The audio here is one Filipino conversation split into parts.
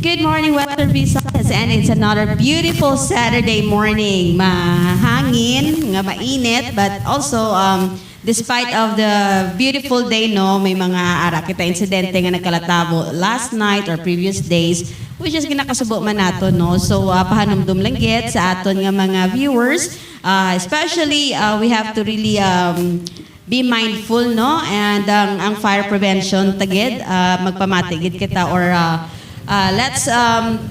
Good morning, Western Visayas, and it's another beautiful Saturday morning. Mahangin, nga mainit, but also despite of the beautiful day, no, may mga ara kita insidente nga nagkalatabo last night or previous days, which is ginakasubo man nato, no. So pahanumdum lang git sa aton nga mga viewers, especially we have to really be mindful, no, and ang fire prevention tagid magpamatigid kita or let's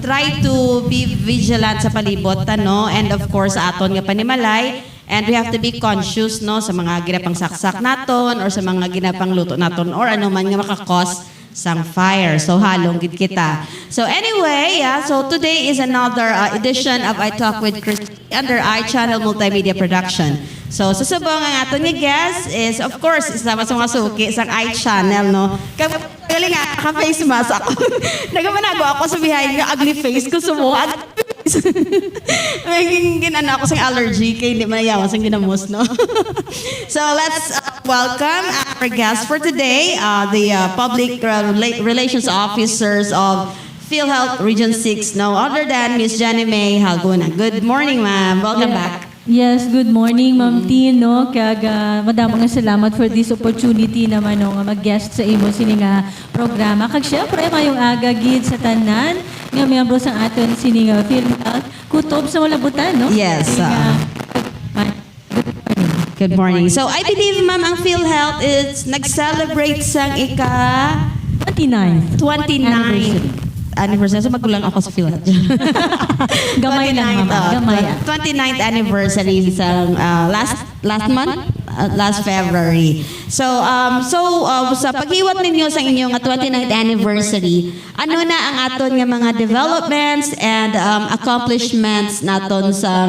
try to be vigilant sa palibot, no? And of course, aton nga panimalay. And we have to be conscious, no? Sa mga ginapang saksak naton or sa mga ginapang luto naton or ano man nga makakos sang fire. So, halong gid kita. So, anyway, so today is another edition of I Talk with Chris under iChannel Multimedia Production. So, susubong ang aton nga guest is, of course, isama sa mga suki sa iChannel, no? Galing nga, ka-face mask ako. Nagamanago ako sa behind nga ugly face ko sumuha. May ginana ako sa allergy kaya hindi manayawan sa ginamos, no? So, let's welcome our guest for today, the Public Relations Officers of PhilHealth Region 6, no other than Miss Jenny May Halguna. Good morning, ma'am. Welcome back. Yes, good morning, Ma'am Tin, no? Kag madamo nga salamat for this opportunity naman, no, nga mag-guest sa imo sini nga programa. Kag syempre mayong aga gid sa tanan nga miyembro sa aton sini nga PhilHealth kutob sa malabutan, no? Yes. Good morning. So I believe, ma'am, ang PhilHealth is nag-celebrate sang 29th 29 anniversary. So magulang ako sa PhilHealth. Gamay lang, mama. Gamay. 29th anniversary sa last month, last February. So sa paghiwat ninyo sa inyong 29th anniversary, ano na ang aton nga mga developments and accomplishments naton sa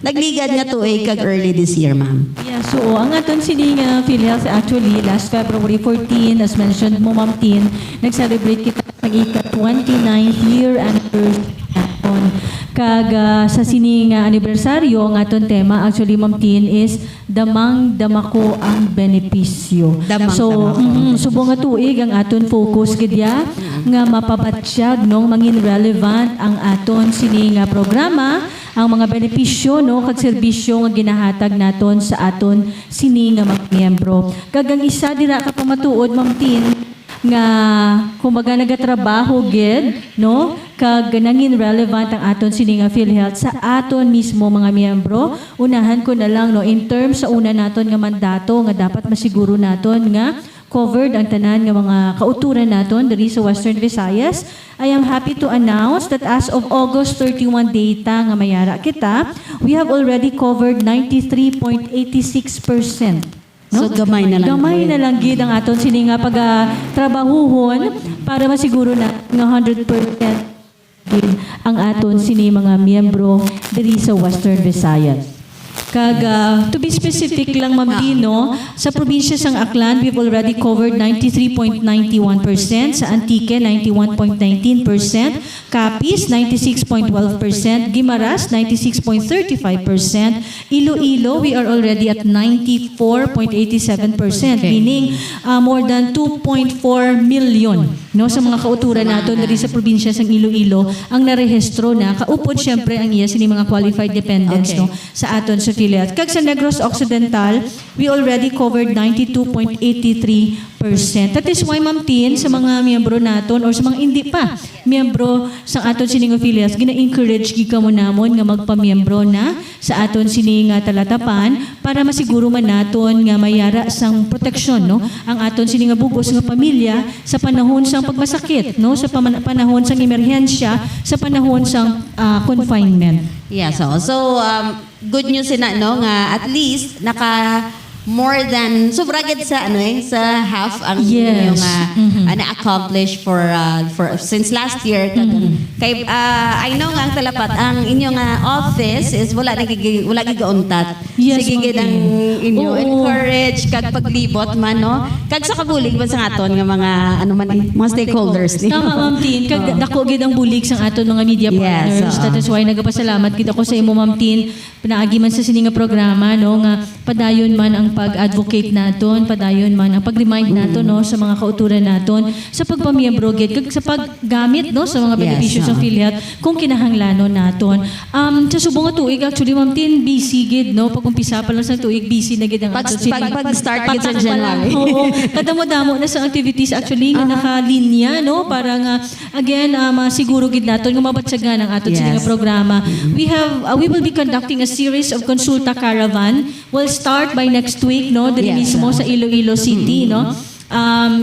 nagligad nga tuig kag early this year, ma'am? Yeah, so ang aton sini nga PhilHealth actually last February 14, as mentioned mo, Ma'am Tin, nag-celebrate kita sa ika-29th year anniversary naton. Kag sa sini nga anibersaryo ang aton tema actually, Ma'am Tin, is damang damako ang benepisyo. Subong nga tuig ang aton focus gidya nga mapabatsyag, no, mangin relevant ang aton sini nga programa, ang mga benepisyo, no, kag serbisyo nga ginahatag naton sa aton sini nga mga miyembro. Kag ang isa dira ka pamatuod, Ma'am Tin, nga kumbaga nagatrabaho gid, no, kag nangin relevant ang aton sini nga PhilHealth sa aton mismo mga miyembro. Unahan ko na lang, no, in terms sa una naton nga mandato nga dapat masiguro naton nga covered ang tanan nga mga kauturan naton diri sa Western Visayas. I am happy to announce that as of August 31 data nga mayara kita, we have already covered 93.86%. No? So gamay na lang. Gamay na lang gid ang aton sini nga pag-trabahuhon para masiguro na nga 100% gid ang aton sini mga miyembro diri sa Western Visayas. Kag to be specific lang, Ma'am Dino, sa probinsya sang Aklan, we've already covered 93.91%, sa Antique 91.19%, Capiz 96.12%, Guimaras 96.35%, Iloilo we are already at 94.87%, meaning more than 2.4 million, no, sa mga kauturan naton diri sa probinsya sang Iloilo ang narehistro na kaupod syempre ang iya sini mga qualified dependents, no, sa aton sa PhilHealth. Kag sa Negros Occidental, we already covered 92.83%. That is why, Ma'am Tin, sa mga miyembro naton or sa mga hindi pa miyembro sa aton sining PhilHealth, gina-encourage gika mo namon nga magpamiyembro na sa aton sining talatapan para masiguro man naton nga mayara sang proteksyon, no, ang aton sining bugos nga pamilya sa panahon sang pagmasakit, no, sa panahon sang emerhensya, sa panahon sang confinement. Yeah, so good news na, no, nga at least naka more than sobra gid sa sa half ang inyong na-accomplish for since last year. Kay I know nga ang talapat ang inyong office is wala gigauntat. Yes, sige gid ang inyo encourage kag paglibot man, no, kag sa kabulig man sa aton nga mga ano man mga stakeholders. Tama, Ma'am Tin, kag dako gid ang bulig sang aton mga media partners. That is why nagapasalamat gid ako sa imo, Ma'am Tin, pinaagi man sa sini nga programa, no, nga padayon man ang pag-advocate naton, padayon man ang pag-remind naton no sa mga kauturan naton sa pagpamiyembro gid kag sa paggamit no sa mga benepisyo sa PhilHealth kung kinahanglanon naton. Sa subong nga tuig actually Ma'am Tin busy gid no pag umpisa pa lang sa tuig busy na gid ang aton Pag-start gid sa Patak pa lang, January. oo. Kadamo-damo na sa activities actually nga nakalinya no para nga again masiguro gid naton nga mabatsagan ang aton Yes. nga programa. We will be conducting a series of Consulta Caravan. We'll start by next week no diri Yes. mismo sa Iloilo City no.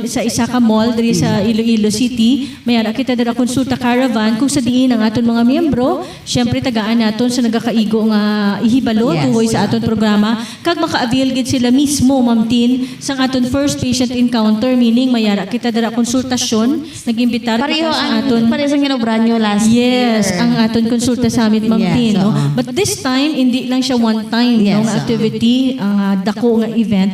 Sa isa ka mall diri sa Iloilo City, mayara kita dira Consulta Caravan kung sa diin ang aton mga miyembro, syempre tagaan naton sa nagakaigo nga ihibalo Yes. tuhoy sa aton programa kag maka-avail gid sila mismo Ma'am Tin sa aton first patient encounter meaning mayara kita dira konsultasyon, nag-imbitar Pareho kita sa ang aton pareho ang ginobran nyo last Yes, year. ang aton Consulta Summit Ma'am Yes, Tin, no? oo. But this time hindi lang siya one time Yes, no, nga oo. activity, ang dako nga event.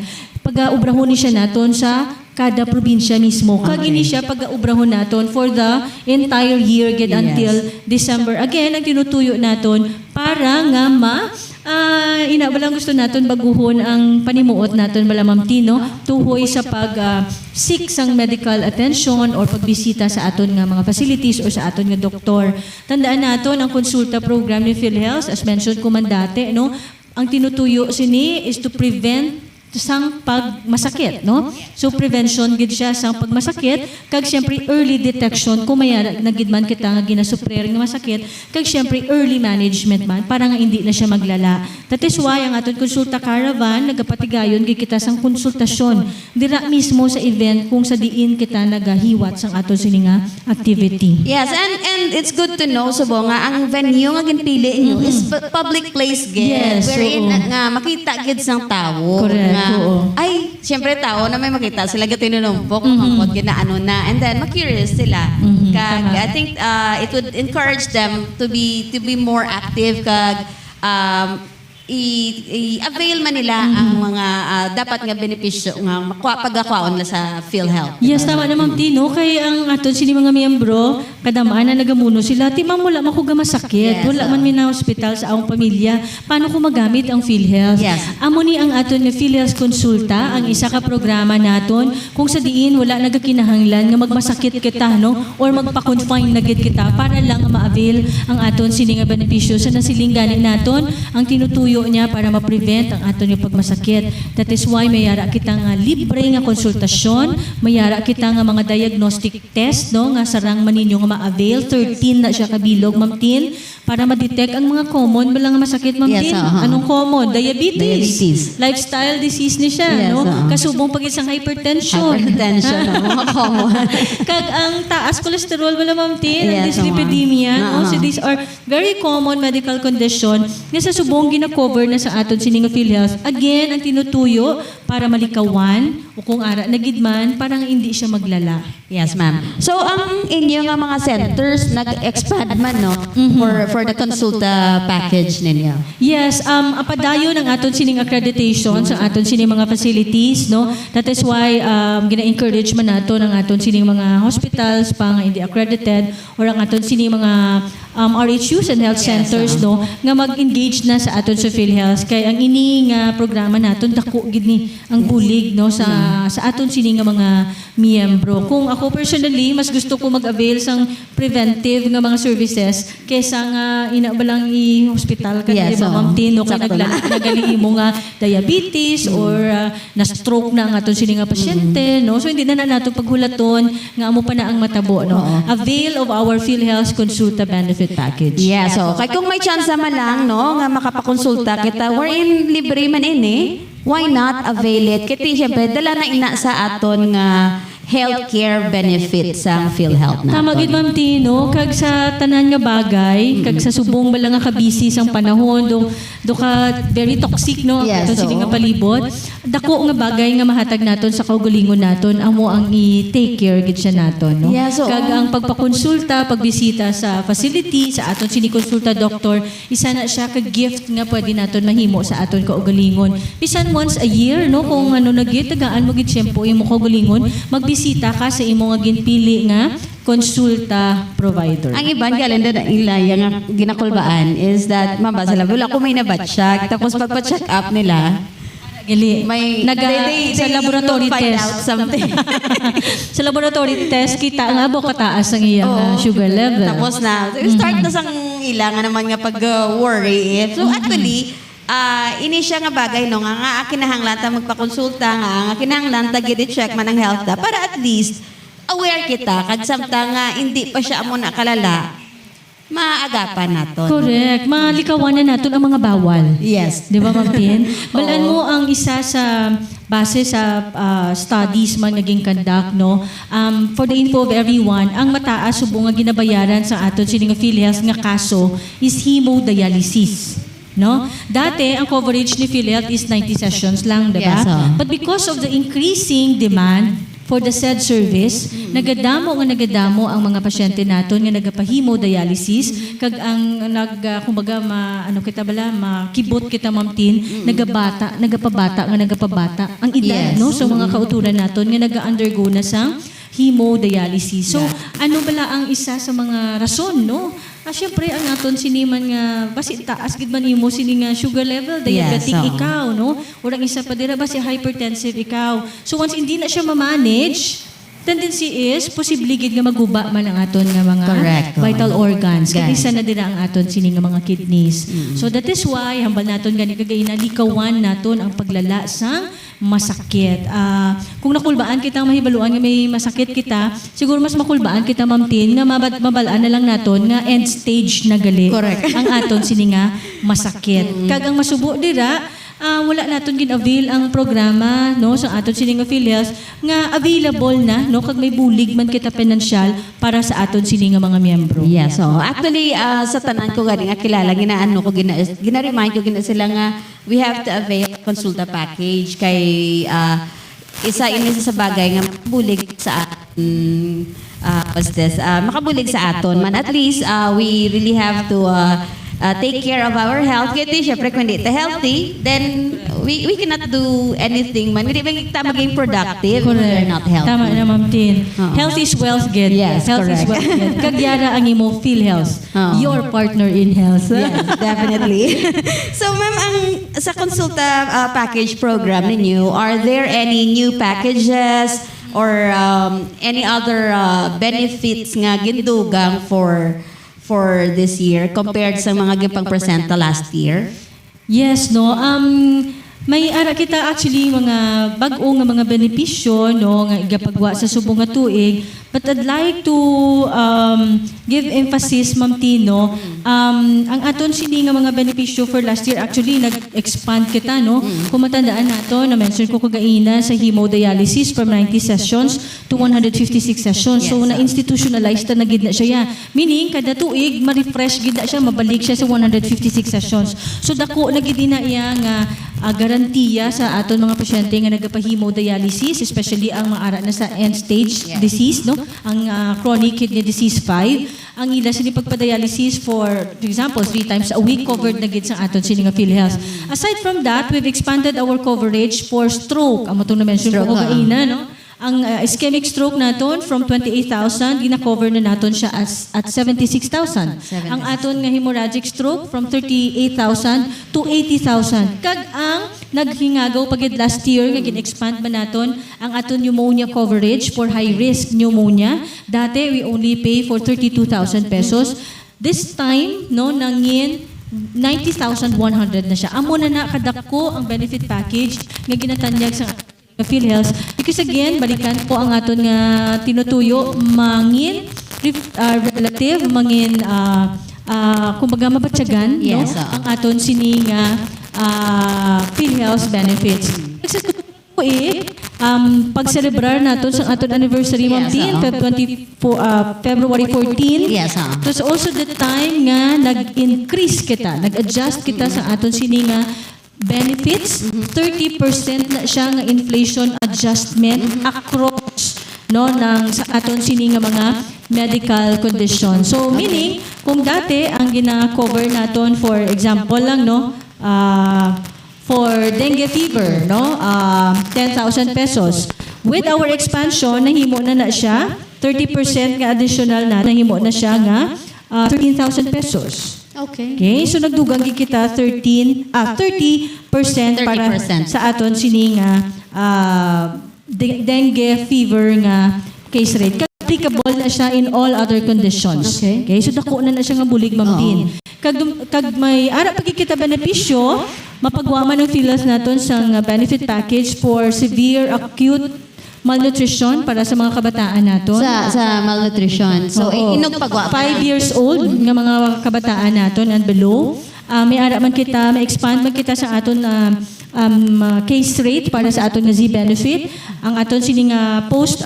Pag-ubrahon siya naton sa kada probinsya mismo. Kag ini siya pag-ubrahon naton for the entire year gid Yes. until December. Again, ang tinutuyo naton para nga inabalang gusto naton baguhon ang panimuot naton bala Ma'am Tino tuhoy sa pag seek sang medical attention or pagbisita sa aton nga mga facilities or sa aton nga doktor. Tandaan naton ang konsulta program ni PhilHealth as mentioned ko man dati no. Ang tinutuyo sini is to prevent sang pagmasakit, no? So prevention gid siya sang pagmasakit kag syempre early detection kung mayara nagidman kita nga ginasuprer nga masakit kag syempre early management man para nga hindi na siya maglala. That is why ang aton konsulta caravan nagapatigayon gid kita sang konsultasyon dira mismo sa event kung sa diin kita nagahiwat sang aton sini nga activity. Yes, and it's good to know subo nga ang venue nga ginpili nyo is public place gid. Yes, Wherein oo. nga makita gid sang tawo. Correct, Nga, oo. ay, siyempre tao na may makita sila gid tinunumpok pag ginaano na and then ma-curious sila. Kag tama. I think it would encourage them to be more active kag i-avail man nila ang mga dapat nga benepisyo nga pagkakwaon na sa PhilHealth. Yes, tama na Ma'am Tino. Kay ang aton sini mga miyembro, kadamaan na nagamuno sila, ti ma'am wala man ko masakit. Yes, Wala man mi na hospital sa akong pamilya. Paano ko magamit ang PhilHealth? Yes. Amo ni ang aton nga PhilHealth Konsulta, ang isa ka programa naton kung sa diin wala nagakinahanglan nga magmasakit kita no or magpa-confine na gid kita para lang nga ma-avail ang aton sini nga benepisyo sa nasiling gani naton ang tinutuyo niya para ma-prevent ang aton nga pagmasakit. That is why mayara kita nga libre nga konsultasyon, mayara kita nga mga diagnostic test no nga sarang maninyo nga ma-avail 13 na siya kabilog Ma'am Tin para ma-detect ang mga common bala nga masakit Ma'am Yes, Tin. aha. Anong common? Diabetes. Diabetes. Lifestyle disease ni siya Yes, no. aha. Kasubong pag isang hypertension. Hypertension, mga common. Kag ang taas cholesterol wala Ma'am Tin, ang Yes, dyslipidemia, no? aha. So these are very common medical condition nga sa subong gina-cover na sa aton sini nga PhilHealth. Again, ang tinutuyo para malikawan o kung ara nagidman para nga hindi siya maglala. Yes, ma'am. So, ang inyo nga mga centers nag-expand man, no? For the consulta package ninyo. Yes, apadayon ang aton sining accreditation sa aton sining mga facilities, no? That is why gina-encourage man naton ang aton sining mga hospitals pa nga hindi accredited or ang aton sining mga RHUs and health centers, no? Nga mag-engage na sa aton sa PhilHealth kay ang ini nga programa naton dako gid ni ang bulig, no? Sa aton sining nga mga miyembro. Kung ako personally, mas gusto ko mag-avail sang preventive nga mga services kaysa nga inabalang i-hospital ka Yes, diba, oo. Ma'am Tino, kung Sakto na. nagali mo nga diabetes or na-stroke na ang aton sini nga pasyente, no? So hindi na nato paghulaton nga amo pa na ang matabo, no? Avail of our PhilHealth Consulta Benefit Package. Yeah, so, kay kung may chance man lang, no, nga makapakonsulta kita, wherein libre man ini, why not avail it? Kaya siyempre, dala na ina sa aton nga healthcare benefits sa PhilHealth natin. Tama gid Ma'am Tino, kag sa tanan nga bagay, kag sa subong bala nga kabisi sang panahon, do ka very toxic no, Yes, aton sini oo. nga palibot. Dako nga bagay nga mahatag naton sa kaugalingon naton, amo ang i-take care gid siya naton, no. Yes, oo. Kag ang pagpakonsulta, pagbisita sa facility, sa aton sini konsulta doktor, isa na siya ka gift nga pwede naton mahimo sa aton kaugalingon. Bisan once a year, no, kung ano nagit tagaan mo gid syempo imo kaugalingon, magbisita ka sa imo nga ginpili nga konsulta provider. Ang iban galing na ilaya nga ginakulbaan is that mabasa lang wala ko may nabatsyag tapos pagpa-check up nila Gali. they Sa laboratory will find test. out something. Sa laboratory test, kita nga po kataas ang iyang sugar level. Tapos na, start na sang ilangan naman nga pag-worry. So actually, ini siya nga bagay no nga kinahanglan ta magpakonsulta nga kinahanglan ta gid check man ang health ta para at least aware kita kad samtang nga hindi pa siya amo nakalala maagapan naton. Correct. Malikawan na natin ang mga bawal. Yes. Di ba, Ma'am Tin? Balaan mo ang isa sa base sa studies man naging conduct, no? For the info of everyone, ang mataas subong nga ginabayaran sa aton sining PhilHealth nga kaso is hemodialysis. No? Dati, ang coverage ni PhilHealth is 90 sessions lang, di ba? Yes, But because of the increasing demand for the said service, nagadamo ang mga pasyente naton nga nagapahemodialysis kag ang kumbaga makibot kita Ma'am Tin, nagapabata ang edad Yes. no sa mga kauturan naton nga naga-undergo na sang hemodialysis. So ano bala ang isa sa mga rason no? Syempre ang aton siniman nga basi taas gid man imo sini nga sugar level, diabetic Yes, oo. ikaw no? Urang isa pa dira basi hypertensive ikaw. So once hindi na siya ma-manage, tendency is posible gid nga maguba man ang aton nga mga Correct. vital organs. Kaya Guys. isa na dira ang aton sini nga mga kidneys. So that is why hambal naton gani kagayna likawan naton ang paglala sang masakit. Kung nakulbaan kitang mahibaluan nga may masakit kita, siguro mas makulbaan kita Ma'am Tin nga mabalaan na lang naton nga end stage na gali. Correct. Ang aton sini nga masakit. Kag ang masubo dira wala naton gin-avail ang programa no sa aton sining PhilHealth nga available na no kag may bulig man kita financial para sa aton sining nga mga miyembro. Yeah, so actually sa tanan ko gani nga kilala ginaano ko gina-remind ko gina sila nga we have to avail consulta package kay isa sa bagay nga makabulig sa aton makabulig sa aton man at least we really have to take care of our health. Kasi syempre kung hindi ta healthy, then we cannot do anything man. Hindi ba kita maging productive when we're not healthy. Tama na Ma'am Tin. Oo. Health is wealth gid. Yes, Health is correct. wealth gid. Kagyara ang imo PhilHealth. Oo. Your partner in health. Yes, definitely. So, ma'am, sa consulta package program ninyo, are there any new packages or any other benefits nga gindugang for this year compared sa mga gipang presenta last year? Yes, no. May ara kita actually mga bag-o nga mga benepisyo no nga igapagwa sa subong nga tuig, but I'd like to give emphasis Ma'am Tino ang aton sini nga mga benepisyo for last year actually nag-expand kita no. Kung matandaan nato na mention ko kagaina sa hemodialysis from 90 sessions to 156 sessions. So na institutionalized na gid na siya. Meaning kada tuig ma-refresh gid na siya, mabalik siya sa 156 sessions. So dako na gid na iya nga garantiya sa aton mga pasyente nga nagapa-hemodialysis, especially ang maara na sa end stage disease, no? Ang chronic kidney disease 5, ang ila sini pagpa-dialysis for example 3 times a week covered na gid sa aton sini nga PhilHealth. Aside from that, we've expanded our coverage for stroke. Amo tong na-mention ko kaina, no? Ang ischemic stroke naton from 28,000 gina-cover na naton siya at 76,000. Ang aton nga hemorrhagic stroke from 38,000 to 80,000. Kag ang naghingagaw pagid last year nga gin-expand man naton ang aton pneumonia coverage for high risk pneumonia. Dati we only pay for 32,000 pesos. This time no nangin 90,100 na siya. Amo na kadako ang benefit package nga ginatanyag sa PhilHealth. Because again, balikan po ang aton nga tinutuyo, mangin relative, mangin kumbaga mabatyagan, Yes, no? Ang aton sini nga PhilHealth benefits. Pag-celebrar naton sa aton anniversary, Ma'am Tin, February 14. Yes, It was also the time nga nag-increase kita, nag-adjust kita sa aton sini nga benefits. 30% na siya nga inflation adjustment across no ng sa aton sini nga mga medical condition. So meaning kung dati ang gina-cover naton for example lang no for dengue fever no 10,000 pesos. With our expansion nahimo na siya 30% nga additional na nahimo na siya nga 13,000 pesos. Okay. Okay, so nagdugang gid kita 30% para 30%. sa aton sini nga dengue fever nga case rate. Applicable na siya in all other conditions. Okay. So dako na siya nga bulig, Ma'am Tin. Kag may ara pagkikita benepisyo, mapagwa man ng PhilHealth naton sang benefit package for severe acute malnutrition para sa mga kabataan naton. Sa malnutrition. So, Oo. inog pagwa. 5 years old nga mga kabataan naton and below. May ara man kita, may expand man kita sa aton case rate para sa aton nga Z-benefit. Ang aton sini nga post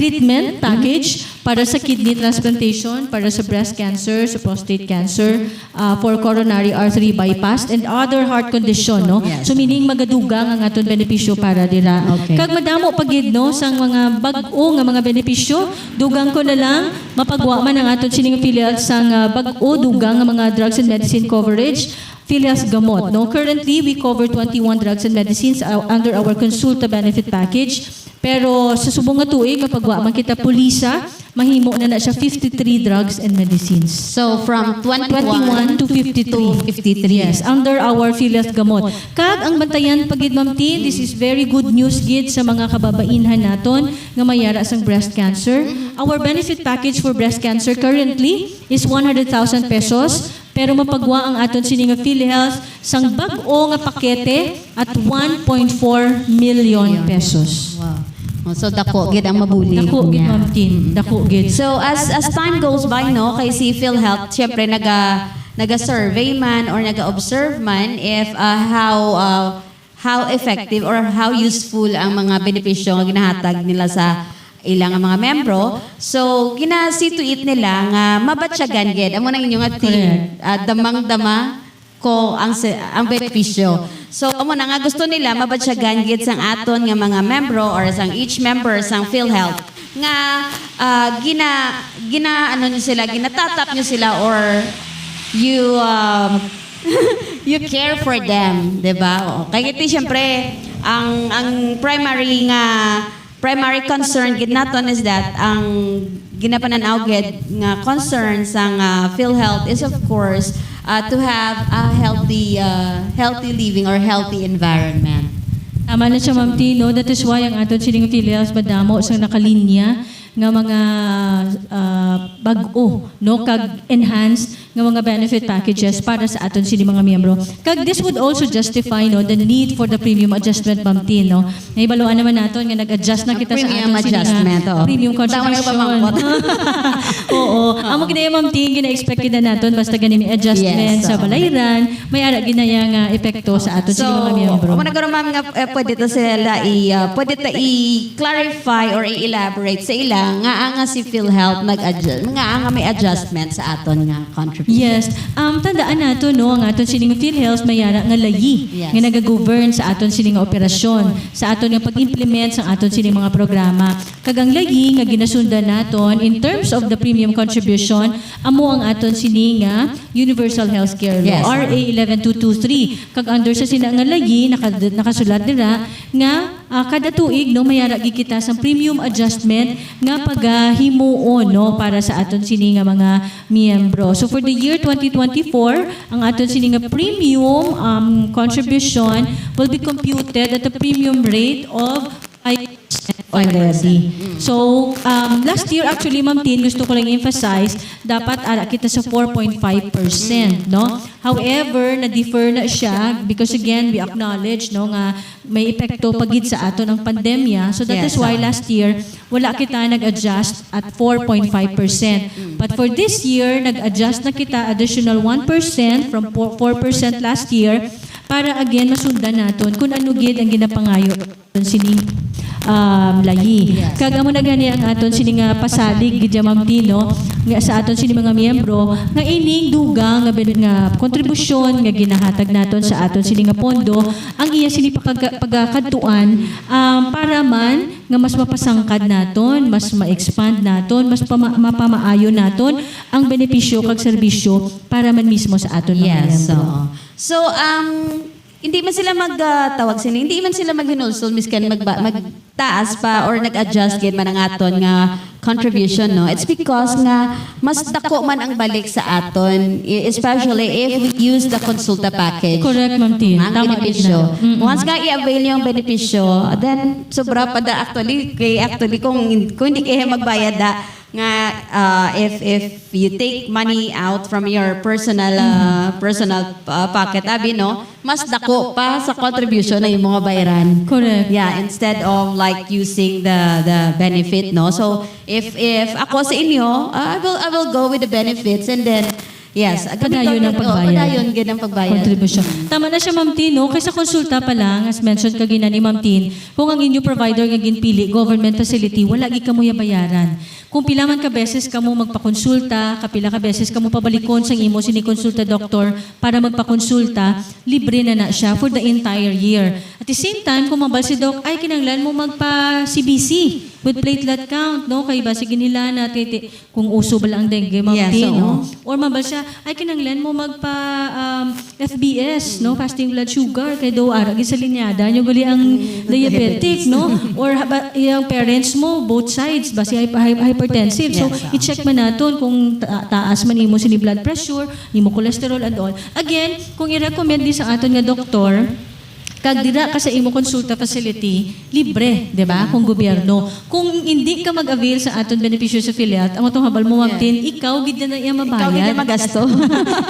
treatment package para sa kidney transplantation, para sa breast cancer, sa prostate cancer, for coronary artery bypass and other heart condition, no? Yes. So meaning magadugang ang aton benepisyo para dira. Okay. Kag madamo pagid no sang mga bag-o nga mga benepisyo, dugang ko na lang mapagwa man ang aton sining PhilHealth sang bag-o dugang nga mga drugs and medicine coverage. PhilHealth Gamot. No? Currently, we cover 21 drugs and medicines under our Consulta benefit package. Pero sa subong nga tuig, mapagwa man kita pulisa, mahimo na siya 53 drugs and medicines. So, from 21 to 53. 53. Yes, under our PhilHealth Gamot. Kag ang bantayan pagid, Ma'am Tin, this is very good news gid sa mga kababainhan naton nga mayara sang breast cancer. Our benefit package for breast cancer currently is 100,000 pesos. Pero mapagwa ang aton sini nga PhilHealth sang bag-o nga pakete at 1.4 million pesos. Wow. So, dako, gid ang mabuli. Dako gid, Ma'am Tin. Dako gid. So, as time goes by, no, kay si PhilHealth, syempre, naga-survey man or naga-observe man if how effective or how useful ang mga benepisyo nga ginahatag nila sa ilang mga membro. So, ginasituit nila nga mabatsyagan gid. Amo na inyo nga team, damang-dama ko ang benepisyo. So, amo na nga gusto nila mabatsyagan gid sang aton nga mga membro or sang each member sang PhilHealth nga ano nyo sila, ginatatap nyo sila or you you care for them, 'di ba? Kaya iti syempre ang primary concern gid naton is that ang ginapananaw gid nga concern sang PhilHealth is of course to have a healthy living or healthy environment. Tama na siya, Ma'am Tino. That is why ang aton sining PhilHealth madamo sa nakalinya nga mga bag-o, no, kag enhanced nga mga benefit packages para sa aton sini mga miyembro. Kag this would also justify, no, the need for the premium adjustment, Ma'am Tin, no. Naibaluan naman naton nga nag-adjust na kita sa Premium aton sini adjustment, nga oo. premium contribution. Oo. Amo ginaya, Ma'am Tin, gina-expect kita naton basta gani may adjustment Yes, sa oo. balayran, may ara ginaya nga epekto sa aton sini mga miyembro. Kung nagkaroon ma'am nga pwede ta sila pwede ta i-clarify or i-elaborate sa ila nga si PhilHealth nag-adjust, nga may adjustment sa aton nga contribution. Yes. Tandaan nato, no, ang aton sining PhilHealth mayara nga layi Yes. nga nagagovern sa aton sining operasyon, sa aton nga pag-implement sa aton sining mga programa. Kagang layi nga ginasundan naton in terms of the premium contribution, amo ang aton sining nga Universal Healthcare Law, Yes. RA 11223. Kag under sa sina nga layi nakasulat dira nga kada tuig, no, mayara gid kita sa premium adjustment nga pagahimuon, no, para sa aton sini nga mga miyembro. So for the year 2024, ang aton sini nga premium contribution will be computed at a premium rate of 5% already. So, last year actually, Ma'am Tin, gusto ko lang emphasize, dapat ara kita sa 4.5%, no? However, na-defer na siya because again, we acknowledge, no, nga may epekto pagid sa aton ang pandemya. So that is Yes, why last year, wala kita nag-adjust at 4.5%. But for this year, nag-adjust na kita additional 1% from 4% last year para again masundan naton kung ano gid ang ginapangayo sining layi. Yes. Kag amo na gani ang aton sini nga pasalig gid Ma'am Tino nga sa aton sini mga miyembro nga ining dugang nga kontribusyon nga ginahatag naton sa aton sini nga pondo ang iya sini pagkakadtuan para man nga mas mapasangkad naton, mas ma-expand naton, mas mapamaayo naton ang benepisyo kag serbisyo para man mismo sa aton mga Yes. miyembro. So, hindi man sila magtawag sila, hindi man sila maghinulsol miskan magtaas pa or nag-adjust gid man ang aton nga contribution, no. It's because nga mas dako man ang balik sa aton, especially if we use the consulta package. Correct, Ma'am Tin. Ang Tama benepisyo. din na. Once nga i-avail yung benepisyo, then sobra pa da actually kung hindi kayo magbayad nga if you take money out from your personal pocket abi, no, mas dako pa sa contribution na yung mga bayaran. Correct. Yeah, instead of like using the benefit, no. So if ako sa inyo, I will go with the benefits and then yes, Padayon ang pagbayad. Padayon gid ang pagbayad. Contribution. Tama na siya, Ma'am Tin, no? Kaysa konsulta pa lang, as mentioned kagina ni Ma'am Tin, kung ang inyo provider nga ginpili, government facility, wala gi kamo bayaran. Kung pila man ka beses kamo magpakonsulta, kapila ka beses kamo pabalikon sa imo sinikonsulta doktor para magpakonsulta, libre na siya for the entire year. At the same time, kung mabal si Doc, ay kinanglan mo magpa-CBC with platelet count, no? Kay base ginila na kung uso ba lang ang dengue, Ma'am Yes, Tin, no? oo. Or mabal siya, ay kinanglan mo magpa FBS, no? Fasting blood sugar, kay do ara sa linyada, nyo gali ang diabetic, no? Or yung parents mo, both sides, basi hypertensive. So, Yes, i-check man natin kung taas man imo sini blood pressure, imo cholesterol and all. Again, kung i-recommend din sa aton nga doktor, kag dira ka sa imo konsulta facility, libre, di ba? Kung gobyerno. Kung hindi ka mag-avail sa aton benepisyo sa PhilHealth, ang atong habal mo Tin, ikaw gid na iya mabayad. Ikaw gid na magasto.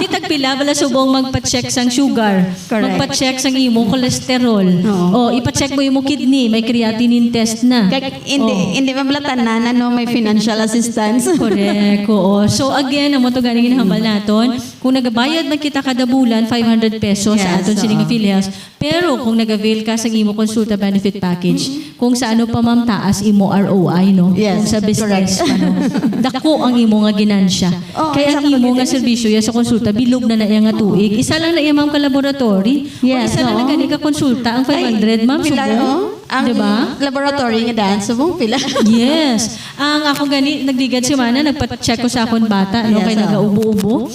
Di tagpila bala subong magpa-check sang sugar, Correct. magpa-check sang imo cholesterol. Oo. O ipa-check mo imo kidney, may creatinine test na. Kaya hindi mablatanan no may financial assistance. Correct, oo. So again, ang moto ganing hinahambal naton, kung nagabayad man kita kada bulan 500 pesos sa Yes, aton sining oo. PhilHealth, pero kung nag-avail ka sa imo konsulta benefit package, kung sa ano pa ma'am taas imo ROI, no? Yes, Kung sa business correct. pa, no? Dako ang imo nga ginansya. Oo, Kaya ang exactly. imo nga serbisyo ya sa konsulta bilog na iya nga tuig. Isa lang na iya ma'am ka laboratory. Yes, o isa lang oo. na gani ka konsulta ang 500 ma'am Pila, subong. oh? Ang Diba? laboratory nga daan subong pila. Yes. Ang ako gani, nagdigad si Mana, nagpa-check ko sa akon bata, no, Yes, kay oo. nagaubo-ubo.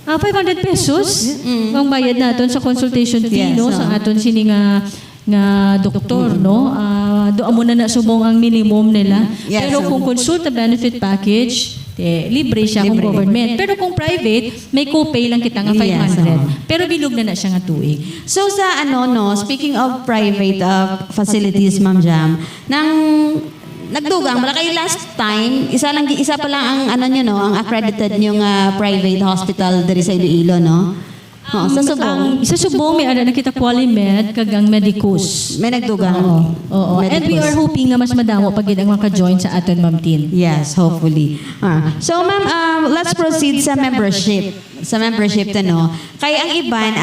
500 pesos ang bayad naton sa consultation fee, Yes, no, oo. sa aton sini nga doktor, no. Doon mo na subong ang minimum nila. Yes, Pero oo. kung consulta benefit package, libre siya kung Libre. government. Pero kung private, may copay lang kita nga 500. Yes, oo. Pero bilog na siya nga tuig. So sa speaking of private facilities, Ma'am Jam, nang nagdugang wala kayo last time, isa pa lang ang niyo, no, ang accredited yung private hospital diri sa Iloilo, no? Sa Subong. Sa Subong, may ada na kita Qualimed, kagang Medicus. May nagdugang. Oo. And we are hoping nga mas madamo pag ang maka-join sa aton, Ma'am Tin. Yes, hopefully. So, ma'am, let's proceed sa membership. Sa membership, no? Kaya ang iban,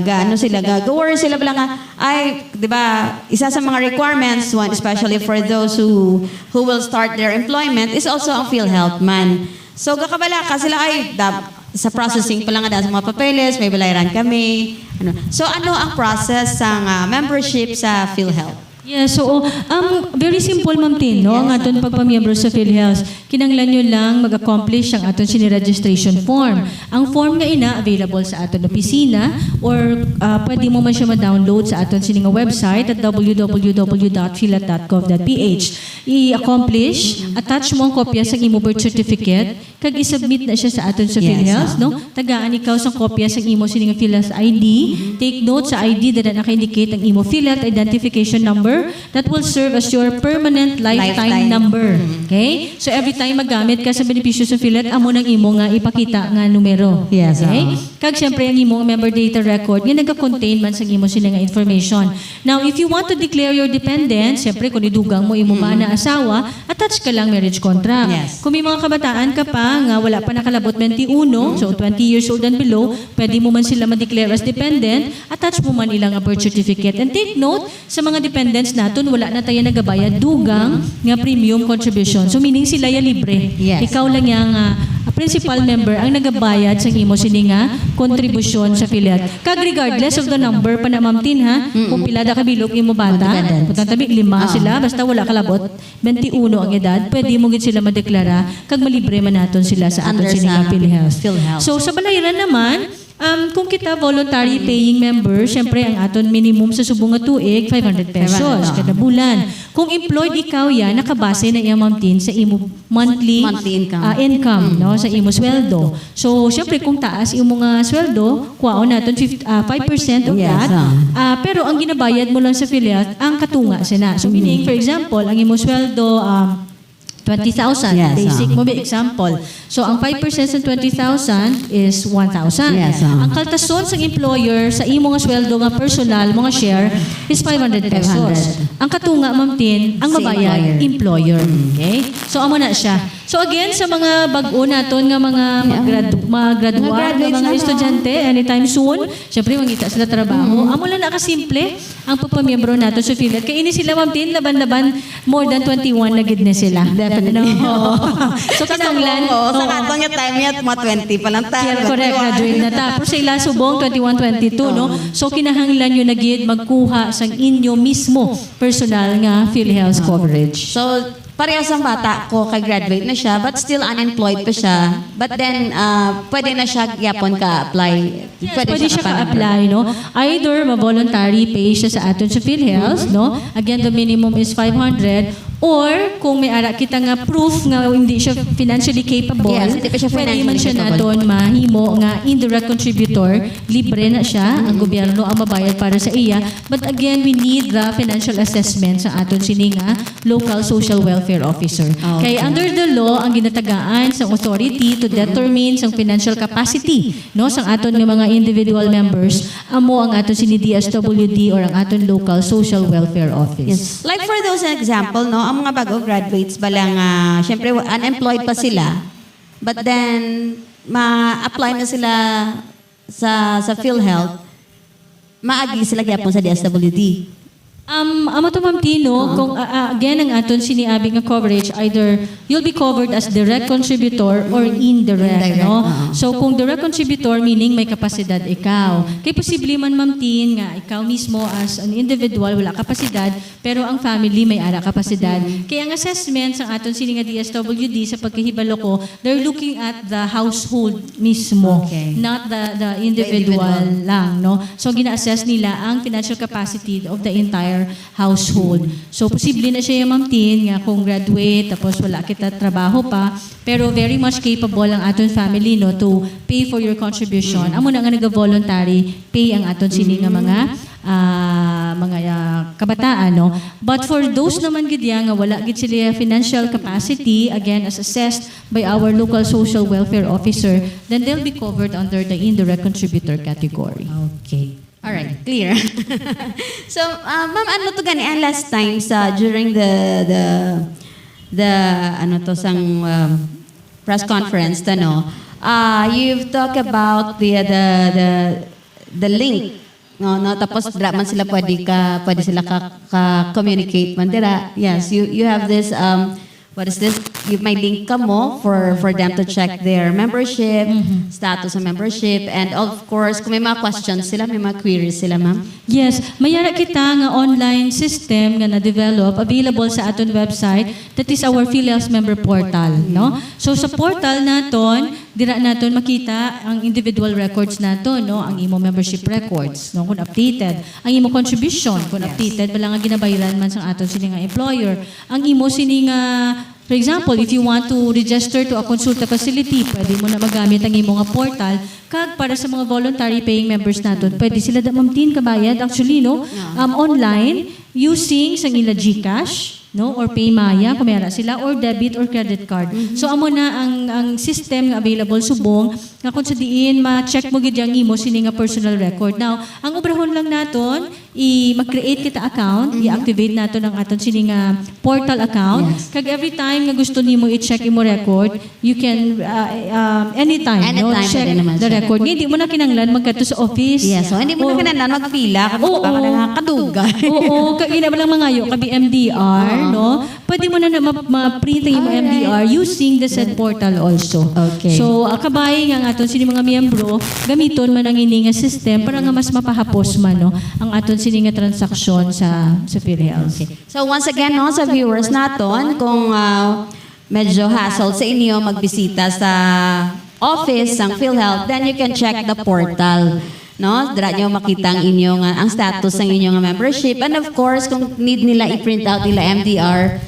gaano sila, gagawin sila lang ay, di ba, isa sa mga requirements, one, especially for those who will start their employment, is also ang PhilHealth man. So, kakabala ka sila ay, sa processing pa lang nga sa mga papeles, may balayaran kami. So, ano ang process sa membership sa PhilHealth? Yeah, so very simple, Ma'am Tin, no? Ang aton pagpamiyembro sa PhilHealth, kinanglan nyo lang mag-accomplish ang aton sini-registration form. Ang form nga ina available sa aton opisina or pwede mo man siya ma-download sa aton sining website at www.philat.gov.ph. I-accomplish, attach mo ang kopya sa imo birth certificate, kag i-submit na siya sa aton sa Yes, PhilHealth, no? Tagaan ikaw sa kopya sa imo sining PhilHealth ID. Take note sa ID na naka-indicate ang imo PhilHealth identification number that will serve as your permanent lifetime number. Okay? So every time magamit ka sa benepisyo sa PhilHealth, amo nang imo nga ipakita nga numero. Yes, Okay? Kag syempre ang imo member data record nga nagka-contain man sa imo sila nga information. Now, if you want to declare your dependents, syempre kung idugang mo imo ba na asawa, attach ka lang marriage contract. Yes. Kung may mga kabataan ka pa nga wala pa nakalabot 21, so 20 years old and below, pwede mo man sila ma-declare as dependent, attach mo man ilang birth certificate. And take note, sa mga dependents naton wala na tayo nagabayad dugang nga premium contribution. So meaning sila ya libre. Yes. Ikaw lang yang principal member ang nagabayad sa imo sini nga kontribusyon sa PhilHealth. Kag regardless of the number pa na Ma'am Tin, ha, kung pila da ka bilog imo bata, Dependents. kung tabi 5 sila basta wala kalabot 21 ang edad, pwede mo gid sila madeklara kag malibre man naton sila sa aton Under sini nga sa PhilHealth. PhilHealth. So sa balayaran naman, Kung kita voluntary paying member, syempre ang aton minimum sa subong nga tuig 500 pesos kada bulan. Kung employed ikaw yan, nakabase na iya mamtin sa imo monthly income. no, sa imo sweldo. So syempre kung taas imo nga sweldo, kuwaon naton 5% of Yes, that. Pero ang ginabayad mo lang sa PhilHealth ang katunga sina. So meaning for example, ang imo sweldo 20,000. Yes, Basic mo ba example. So, ang 5% sa 20,000 is 1,000. Yes, Ang kaltason sa employer sa imo nga sweldo nga personal, mga share, is 500 pesos. Ang katunga, Ma'am Tin, ang Sa mabayad, employer. Okay? So, amo na siya. So, again, sa mga bag-o naton nga mga mag-graduate, graduates mga na, estudyante, anytime soon, syempre, mangita sila trabaho. Amo lang nakasimple ang pagpamiyembro nato sa PhilHealth. Kaya ini sila, Ma'am Tin, laban-laban, more than 21 na gid na sila. Definitely. No. So, kinanglan. Sa katong nga time yat, mga 20 pa lang tayo. Yeah, correct, graduate na ta. Pero sa ila subong, 21-22, no? So, kinahanglan nyo na gid magkuha sa inyo mismo personal nga PhilHealth coverage. So, parehas ang bata ko, kay-graduate na siya, but still unemployed pa siya. But then, pwede na siya yapon ka-apply. Pwede siya ka-apply, no? Either ma-voluntary pay siya sa aton sa PhilHealth, no? Again, the minimum is 500. Or, kung may ara kita nga proof nga hindi siya financially capable, Yes, hindi pa siya pwede man siya financially naton mahimo nga indirect contributor, libre na siya, ang gobyerno ang mabayad para sa iya. But again, we need the financial assessment sa aton sini nga local social welfare officer. Okay. Kaya under the law, ang ginatagaan sa authority to determine sa financial capacity no sa aton nga mga individual members, amo ang aton sini DSWD or ang aton local social welfare office. Yes. Like for those example, no, ang mga bago graduates balang syempre unemployed pa sila. But then ma-apply na sila sa PhilHealth. Maagi sila gyapon sa DSWD. Amo to Ma'am Tino, kung again ang aton siniabi nga coverage, either you'll be covered as direct contributor or indirect, no? So kung direct contributor, meaning may kapasidad ikaw. Kaya posible man Ma'am Tin nga ikaw mismo as an individual wala kapasidad, pero ang family may ara kapasidad. Kaya ang assessment sa aton sini nga DSWD sa pagkahibalo ko, they're looking at the household mismo, Okay. not the individual lang, no? So gina-assess nila ang financial capacity of the entire household. So posible na siya yung Ma'am Tin nga kung graduate tapos wala kita trabaho pa, pero very much capable ang aton family no to pay for your contribution. Amo na nga nag-voluntary pay ang aton sini nga mga kabataan, no? But for those naman gid nga wala gid sila financial capacity, again as assessed by our local social welfare officer, then they'll be covered under the indirect contributor category. Okay. All right, clear. So, ma'am, ano to gani last time sa during the ano to sang press conference no? You've talked about the link. No, tapos man sila pwede sila communicate man dira. Yes, you have this what is this? You may link ka mo for them to check their membership, status of membership, and of course, kung may mga questions sila, may mga queries sila, ma'am. Yes, mayara kita nga online system nga na-develop available sa aton website, that is our PhilHealth member portal, no? So sa portal naton, dira naton makita ang individual records naton, no? Ang imo membership records, no? Kung updated, ang imo contribution, kung updated, wala nga ginabayaran man sa aton sini nga employer. Ang imo sini nga for example, if you want to register to a consulta facility, pwede mo na magamit ang imo nga portal. Kag para sa mga voluntary paying members naton, pwede sila Ma'am Tin kabayad actually no online using sang ila GCash, no, or Paymaya kung mayara sila, or debit or credit card. So amo na ang system nga available subong nga kung sa diin ma-check mo gid yang imo sini nga personal record. Now, ang obrahon lang naton mag-create kita account, i-activate naton ang aton sini nga portal account. Kag every time nga gusto nimo i-check imo record, you can anytime no, check pwede naman the siya. record. Hindi mo na kinanglan magkadto sa office. Yes, so hindi mo na kailangan magpila, baka nakakadugan. Oo, kagina ba lang mangayo, kabi MDR, no? Pwede mo na ma-print ang imo MDR using the said portal also. Okay. So, kabay nga aton sini mga miyembro, gamiton man ang ini nga system para nga mas mapahapos man no ang aton sini nga transaksyon sa PhilHealth. So once again, no, sa viewers naton, kung medyo hassle sa inyo magbisita sa office sang PhilHealth, then you can check the portal. No, dira nyo makita ang inyong ang status ng inyong membership, and of course kung need nila i-print out nila MDR,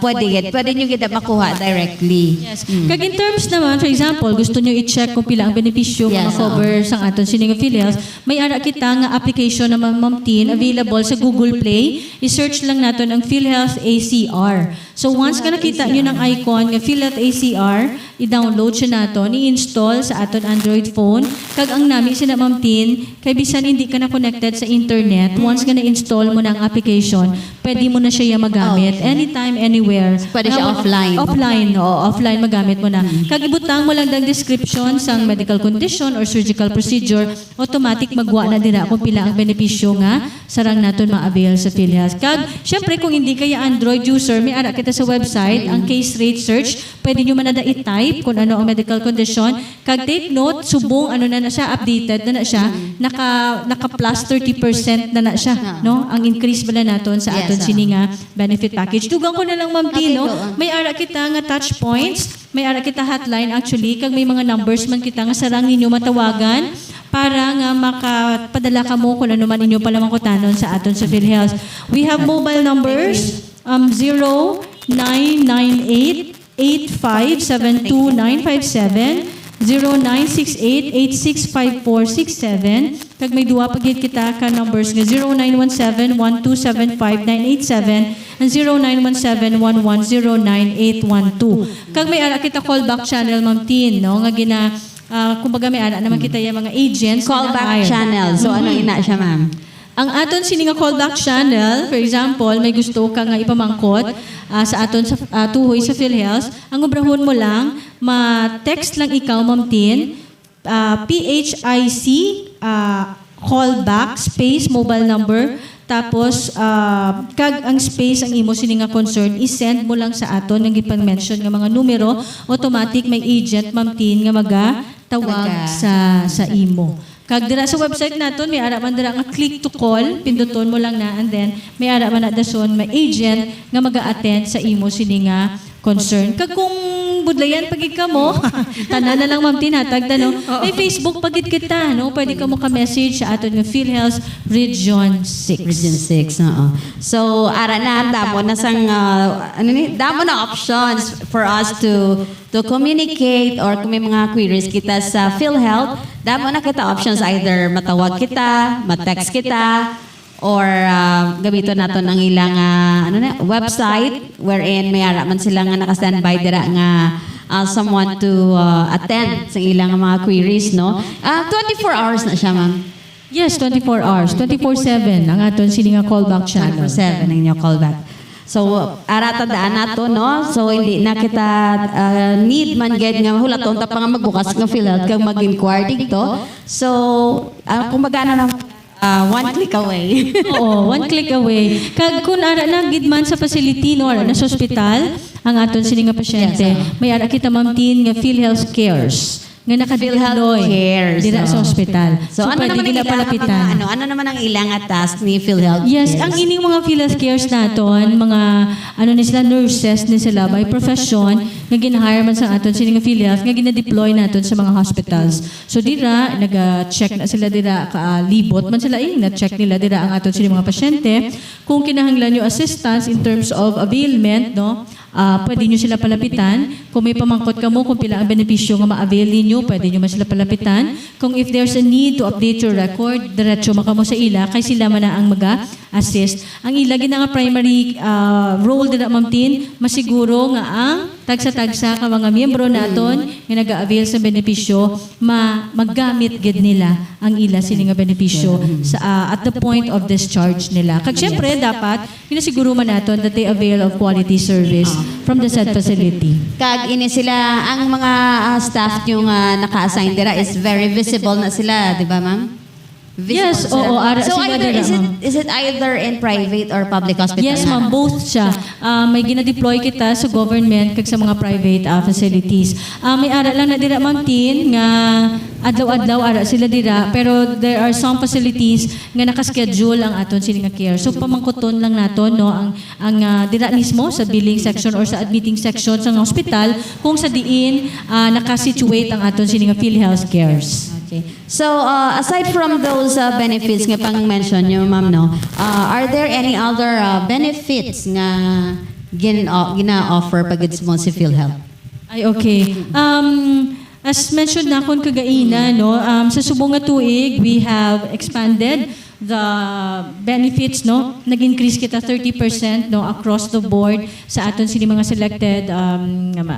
pwede nyo kita makuha directly. Yes. Kag in terms naman, for example, gusto nyo i-check kung pila ang benepisyo Yes, mga cover sang aton sining affiliates, may ara kita nga application na Ma'am Tin available sa Google Play. I-search lang naton ang PhilHealth ACR. So once ka nakita nyo ng icon nga PhilHealth ACR, i-download siya naton, i-install sa aton Android phone. Kag ang nami sina Ma'am Tin, kay bisan hindi ka na connected sa internet, once ka na-install mo ng application, pwede mo na siya magamit anytime, anywhere. Pwede siya offline. Offline, oo. Offline magamit mo na. Kag ibutang mo lang ng description sa medical condition or surgical procedure, automatic magwa na dira kung pila ang benepisyo nga sarang naton ma-avail sa PhilHealth. Kag, syempre kung hindi kaya Android user, may ara kita sa website, ang case rate search, pwede nyo man na i-type kung ano ang medical condition. Kag take note, subong ano na siya, updated na siya, naka plus 30% na siya, no? Ang increase bala naton sa aton sininga benefit package. Dugang ko na lang, Ma'am Tino, may ara kita nga touch points, may ara kita hotline actually, kag may mga numbers man kita nga sarang ninyo matawagan para nga makapadala ka mo kung ano man inyo palamang kutanon sa aton sa PhilHealth. We have mobile numbers 0998-8572-957, 0968-865467. Kag may duwa pagit kita ka numbers nga 0917-1275-987 and 0917-110-9812. Kag may ara kita callback channel, Ma'am Tin, no? Nga kumbaga may ara naman kita yung mga agents. Callback channel. So ano ina siya, ma'am? Ang aton sini nga callback channel, for example, may gusto ka nga ipamangkot sa aton sa tuhoy sa PhilHealth, ang obrahon mo lang, ma-text lang ikaw, Ma'am Tin, PHIC callback space mobile number, tapos kag ang space ang imo sini nga concern, i-send mo lang sa aton nga gipang-mention nga mga numero, automatic may agent, Ma'am Tin, nga magatawag sa imo. Kag dira sa website naton may ara man dira nga click to call, pinduton mo lang na, and then may ara man na dason may agent nga maga-attend sa imo sini nga concern. Kag kung budlayan pagid ka mo, tanan na lang, Ma'am Tin, hatag no. May Facebook pagid kita, no. Pwede ka mo ka-message sa aton nga PhilHealth Region 6. Region 6, oo. So, ara na damo na sang damo na options for us to communicate, or kung may mga queries kita sa PhilHealth, damo na kita options, either matawag kita, ma-text kita, or gamiton naton ang ilang website wherein may ara man sila nga naka-standby dira nga someone to attend sa ilang mga queries, no? 24 hours na siya, ma'am. Yes, 24 hours. 24/7 ang aton sini nga callback channel. 24/7 ang inyong callback. So, ara tandaan nato, no? So, hindi na kita need man ged nga hulaton ta pa nga magbukas nga PhilHealth kag mag-inquire dito. So, kumbaga na one click away. Oo, one click away. Kag kun ara na gid man sa facility, no, ara na sa ospital, ang aton sini nga pasyente, may ara kita, Ma'am Tin, nga PhilHealth Cares nga nakadeploy Cares, dira sa ospital. So, ano naman ang palapitan. ano naman ang ilang task ni PhilHealth? Yes, ang ining mga PhilHealth Cares naton, mga ni sila nurses ni sila by profession nga gin-hire man sa aton sini nga PhilHealth nga gina-deploy naton sa mga hospitals. So dira naga-check na sila dira libot man sila na-check nila dira ang aton sini mga pasyente kung kinahanglan nyo assistance in terms of availment, no? Pwede nyo sila palapitan. Kung may pamangkot ka mo, kung pila ang benepisyo nga ma-avail ninyo, pwede nyo man sila palapitan. Kung if there's a need to update your record, diretso maka mo sa ila, kay sila man na ang mag-assist. Ang ila, nga primary role nila, Ma'am Tin, masiguro nga ang tagsa-tagsa ka mga miyembro naton nga nag-avail sa benepisyo, maggamit gid nila ang ila sini nga benepisyo sa at the point of discharge nila. Kag syempre dapat pinasiguro man naton that they avail of quality service from the said facility. Kag ini sila, ang mga staff yung naka-assign dira is very visible na sila, di ba, ma'am? Yes, oo, ara So sila either, dira, is it either in private or public hospital? Yes, na? ma'am, both siya. May gina-deploy kita sa government kag sa mga private facilities. May ara lang na dira, ma'am Tin, nga adlaw-adlaw ara sila dira, pero there are some facilities nga nakaschedule ang aton sila nga care. So pamangkuton lang naton no ang dira mismo sa billing section or sa admitting section sa hospital kung sa diin nakasituate ang aton sila nga PhilHealth cares. Okay. So, aside from those benefits nga pang-mention nyo, ma'am, no, are there any other benefits nga gina-offer pag it's mo si PhilHealth? Ay, okay. As mentioned na akong kagaina, no, sa subong nga tuig, we have expanded the benefits, no, nag-increase kita 30%, no, across the board sa aton sini mga selected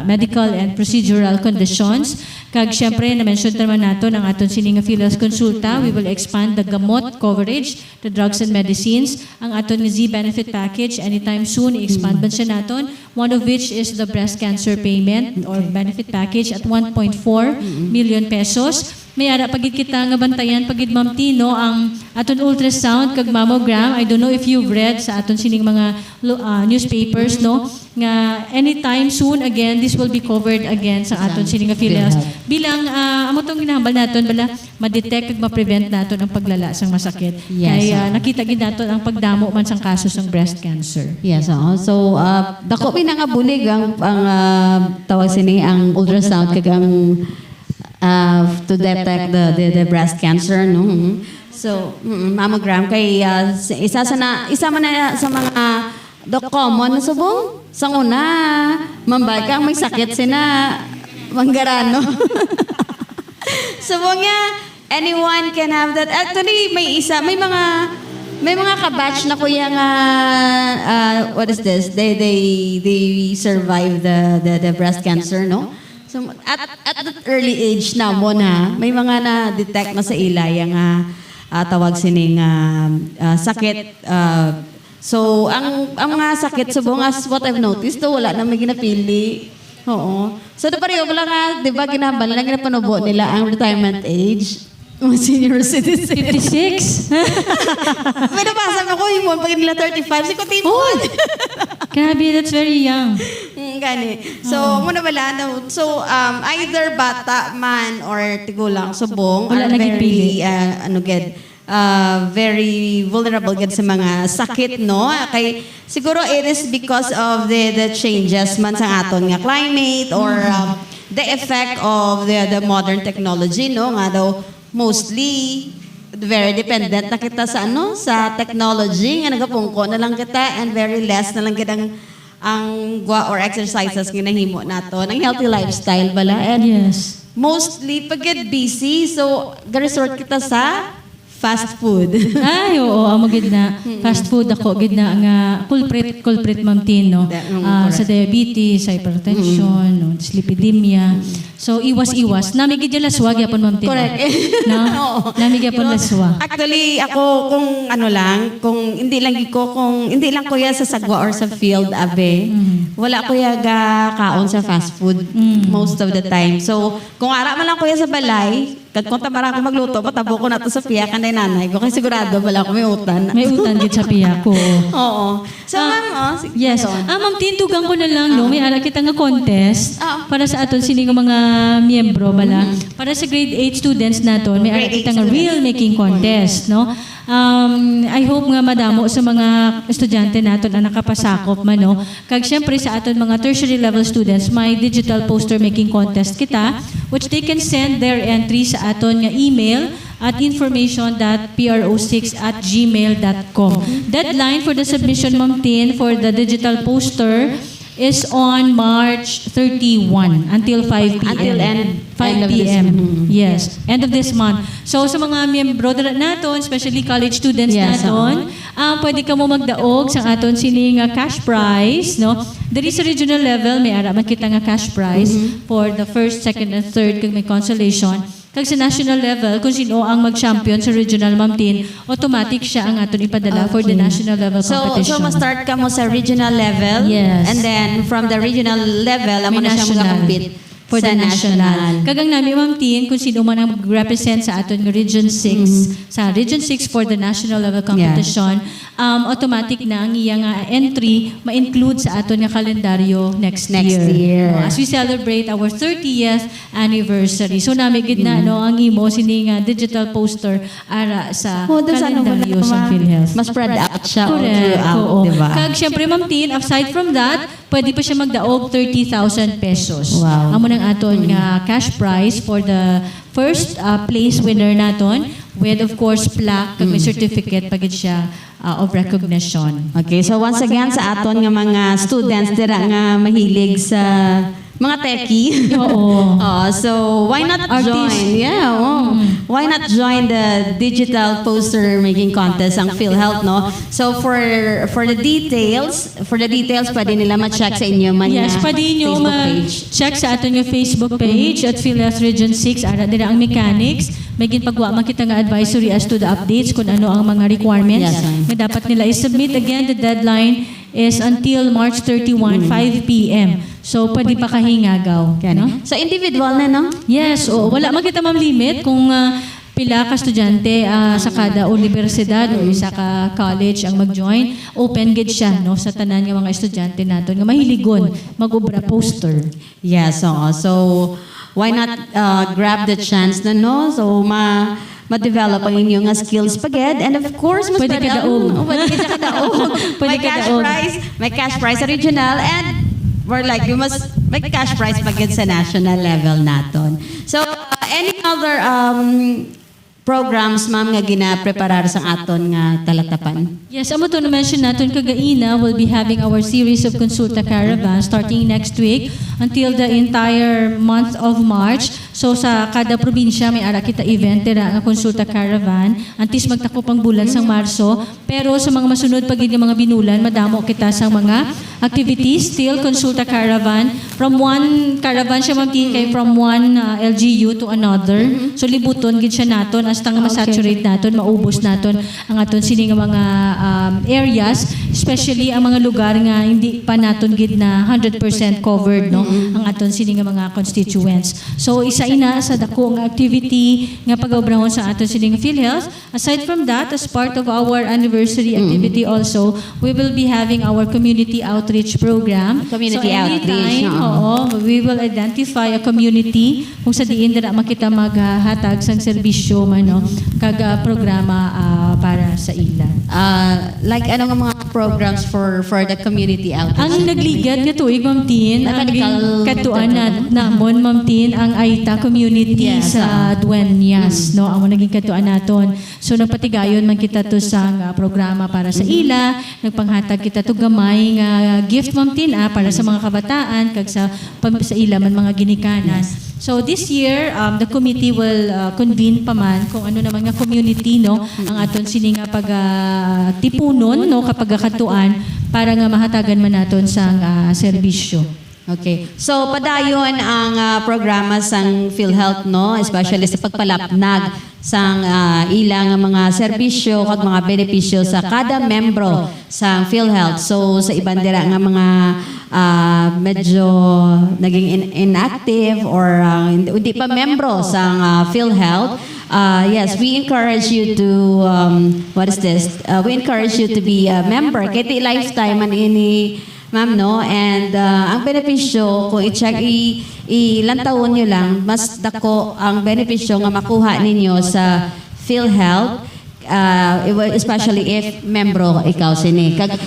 medical and procedural conditions. Kag syempre na-mention naman nato ang aton sini nga PhilHealth Consulta, we will expand the gamot coverage, the drugs and medicines, ang aton nga Z-benefit package anytime soon i-expand man siya naton, one of which is the breast cancer payment or benefit package at 1.4 million pesos. May ara pagid kita nga bantayan pagid Ma'am Tino ang aton ultrasound kag mammogram. I don't know if you've read sa aton sining mga newspapers, no, nga anytime soon again this will be covered again sa aton sining nga PhilHealth. Bilang amo tong ginahambal naton bala ma-detect kag ma-prevent naton ang paglala sang masakit. Yes. Kay nakita gid naton ang pagdamo man sang kaso sang breast cancer. Yes, so dako pinangabulig ang tawag sini ang ultrasound kag ang to detect the breast cancer, no. So mammogram kay isa man na sa mga common na subong sang una mambay ka may sakit sina manggarano. Subong nga anyone can have that. Actually may mga kabatch na kuya nga what is this, they survive the breast cancer, no. So, at that early age na mo na, may mga na-detect na sa ilay nga tawag sining sakit. So, ang mga sakit subong as what I've noticed, wala na may ginapili. Oo. So, pareho pala nga, di ba, ginambal lang ginapanubo nila ang retirement age. Mga senior citizen. 56? May nabasa ko yung mga pag nila 35. Siko, Timon. Grabe, that's very young. Gani. So, muna wala na. So, either bata man or tigulang subong Wala are lagi very, very vulnerable gid sa mga sakit, no? Kay, siguro it is because of the changes man sa aton nga climate or the effect of the modern technology, no? Nga daw, mostly very dependent na kita sa sa technology nga nagapungko na lang kita and very less na lang kita ang gwa or exercises nga nahimo nato ng healthy lifestyle bala and Yes. mostly pag get busy so resort kita sa fast food. Ay, oo, amo gid na. Fast food ako gid na nga culprit Ma'am Tin, no. Sa diabetes, hypertension, no, dyslipidemia. So iwas-iwas. Nami gid laswag yapon Ma'am Tin. Correct. No? Nami gid yapon laswag. Actually, ako kung kung hindi lang kuya sa sagwa or sa field, abe, wala kuya ga kaon sa fast food most of the time. So, kung ara man lang kuya sa balay, kung tamara ako magluto, patabo ko na to sa piyakan na nanay ko, kasi sigurado wala ko may utan. May utan gid sa piya ko. Oo. So, ma'am, Yes. Ma'am Tin, tugang ko na lang, no? May ara kita nga contest para sa aton sini nga mga miyembro bala. Para sa grade 8 students naton, may ara Grade kita 8 nga students. reel making contest, no? I hope nga madamo sa mga estudyante naton ang nakapasakop man, no? Kag syempre sa aton mga tertiary level students, may digital poster making contest kita which they can send their entry sa aton nga email at information.pro6@gmail.com. Deadline for the submission, Ma'am Tin, for the digital poster is on March 31 until 5 p.m. Until end 5 of this p.m. month. Yes, end of this month. So sa mga miyembro naton, especially college students Yes, naton, pwede ka mo magdaog sa aton sining cash prize, no? There is a regional level, may ara man kita nga cash prize for the first, second, and third kag may consolation. Kag sa national level, kung sino ang mag-champion sa regional, Ma'am Tin, automatic siya ang aton ipadala for the national level So competition. ma-start ka mo sa regional level. Yes. And then from the regional level, amo May na siya national. mag-compete for Sa the national. national. Kagang nami Ma'am Tin, kung sino man ang mag-represent sa aton nga Region 6, sa Region 6 for the national level competition, automatic na ang iyang entry ma-include sa aton nga kalendaryo next year. As we celebrate our 30th anniversary. So nami gid na ang imo sini nga digital poster ara sa kalendaryo sa PhilHealth. Mas spread out siya all Correct. throughout, Oo. diba? Kag syempre Ma'am Tin, aside from that, pwede pa siya magdaog 30,000 pesos. Wow. Amo nang aton nga cash prize for the first place winner naton with of course plaque kag may certificate pagid siya of recognition. Okay, so once again sa aton nga mga students dira nga mahilig sa mga techie. Oo. So why not Artist. join? Yeah, why not join the digital poster making contest ang PhilHealth, no? So for the details, pwede nila ma-check sa inyo man Yes, pwede nyo Facebook page. ma-check sa aton yung Facebook page at PhilHealth Region 6. Ara dira ang mechanics. May ginpagwa man kita nga advisory as to the updates kung ano ang mga requirements Yes, ma'am. na dapat nila i-submit. Again, the deadline is until March 31, 5 p.m. So, pwede pa kahingagaw. No? So individual na, no? Yes, wala man kita ma'am limit kung pila ka estudyante sa kada universidad o isa ka college ang mag-join. Open gid siya no sa tanan nga mga estudyante naton nga mahiligon mag-obra poster. Yes, so why not grab the chance na, no? So ma-develop ang inyong nga skills paged, and of course mas Pwede ka daog. Pwede ka daog. Pwede May ka cash daog. prize, may cash prize sa regional, and we're like, you must make cash prize paged sa national level naton. So any other programs, ma'am, nga gina-preparar sa aton nga talatapan? Yes, amo to na-mention natin kagaina, we'll be having our series of Consulta Caravan starting next week until the entire month of March. So sa kada probinsya may ara kita event tira nga Consulta Caravan antis magtako pang bulan sang Marso. Pero sa mga masunod pagid nga mga binulan madamo kita sang mga activities still Consulta Caravan from one caravan siya ma'am kay from one LGU to another. So libuton gid siya naton hasta nga ma-saturate naton, maubos naton ang aton sini nga mga areas, especially ang mga lugar nga hindi pa naton gid na 100% covered no ang aton sini nga mga constituents. So isa ina sa dako nga activity nga pag-obrahon sa aton sini nga PhilHealth. Aside from that, as part of our anniversary activity also, we will be having our community outreach program. Community so outreach, anytime, we will identify a community kung sa diin dira makita maghatag sang serbisyo man no kag programa para sa ila. Like ano nga mga programs for the community outreach? Ang nagligad nga tuig Ma'am Tin, ang Medical- katuan namon Ma'am Tin ang Aita community Yes, sa Dueñas, no? Amo naging katuan naton. So nagpatigayon man kita to sa programa para sa ila, nagpanghatag kita to gamay nga gift Ma'am Tin para sa mga kabataan kag sa ila man mga ginikanan. So this year, the committee will convene pa man kung ano naman nga community no ang aton sini nga tipunon no kapag katuan para nga mahatagan man naton sang serbisyo. Okay. So padayon ang programa sang PhilHealth, no, especially sa pagpalapnag sang ilang mga serbisyo kag mga benepisyo sa kada membro sa PhilHealth. So sa ibang dira nga mga medyo naging inactive or hindi pa membro sa PhilHealth, yes, we encourage you to what is this? We encourage you to be a member. Kaya ti lifetime man ini, ma'am, no? And ang benepisyo, kung i-check, ilang taon nyo lang, mas dako ang benepisyo nga makuha ninyo sa PhilHealth, especially if membro ikaw sini. Kag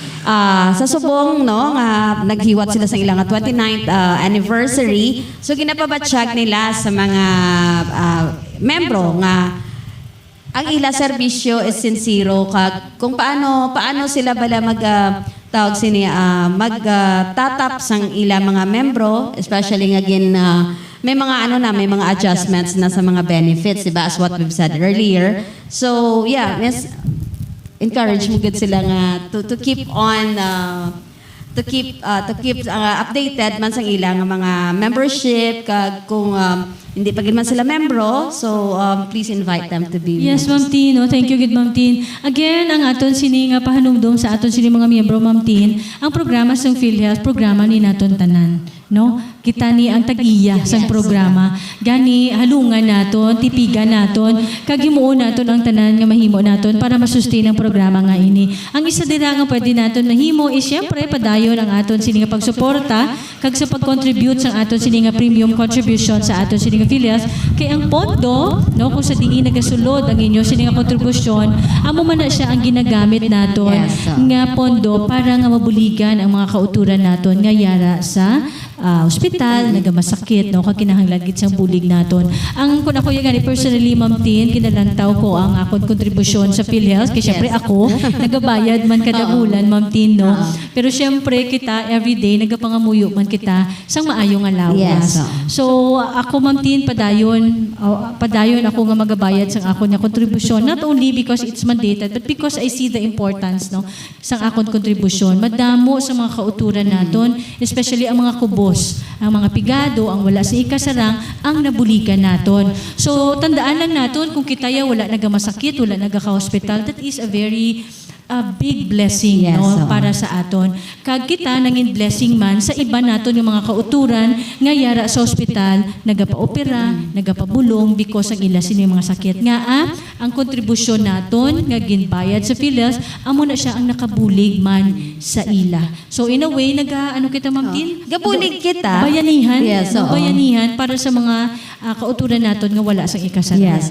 sa subong, no, nga naghiwat sila sa ilang 29th anniversary, so ginapabatsyag nila sa mga membro nga ang ila serbisyo is sincero kag kung paano sila bala tawag sini magtatap sang ila mga membro, especially nga may mga may mga adjustments na sa mga benefits, diba, as what we've said earlier. So yeah, yes, encourage mo gud sila nga to keep on to keep updated man sang ilang mga membership kag kung hindi pa gid man sila membro, so please invite them to be Yes, Ma'am Tin. No? Thank you, good Ma'am Tin. Again, ang aton sini nga pahanumdom sa aton sini mga miyembro Ma'am Tin, ang programa sa PhilHealth, programa ni naton tanan. No? kita ni ang tag-iya sa programa. Gani halungan naton, tipigan naton, kagimuon naton ang tanan nga mahimo naton para masustain ang programa nga ini. Ang isa dira nga pwede naton mahimo is syempre padayon ang aton sini nga pagsuporta kag sa pag-contribute sa aton sini nga premium contribution sa aton sini nga filials kay ang pondo no kung sa diin nagasulod ang inyo sini nga kontribusyon amo man na siya ang ginagamit naton nga pondo para nga mabuligan ang mga kauturan naton nga yara sa ospital nagamasakit no kag kinahanglan gid sang bulig naton. Ang kun ako gani personally Ma'am Tin kinalantaw ko ang akong kontribusyon sa PhilHealth kay syempre ako nagabayad man kada bulan Ma'am Tin no. Pero syempre kita everyday nagapangamuyo man kita sang maayong allowance. So ako Ma'am Tin padayon ako nga magabayad sang akon nga kontribusyon not only because it's mandated but because I see the importance no sang akon kontribusyon. Madamo sa mga kauturan naton especially ang mga kubo ang mga pigado, ang wala sa ikasarang, ang nabuligan naton. So, tandaan lang naton kung kitaya wala nagamasakit, wala nagaka-hospital, that is a very big blessing no para sa aton. Kag kita nangin blessing man sa iba naton yung mga kauturan nga yara sa ospital, nagapa-opera, nagapabulong because ang ila sino yung mga sakit nga ang kontribusyon naton nga ginbayad sa PhilHealth amo na siya ang nakabulig man sa ila. So in a way ano kita Ma'am Tin? Gabulig kita. Bayanihan, bayanihan para sa mga kauturan naton nga wala sang ikasara. Yes.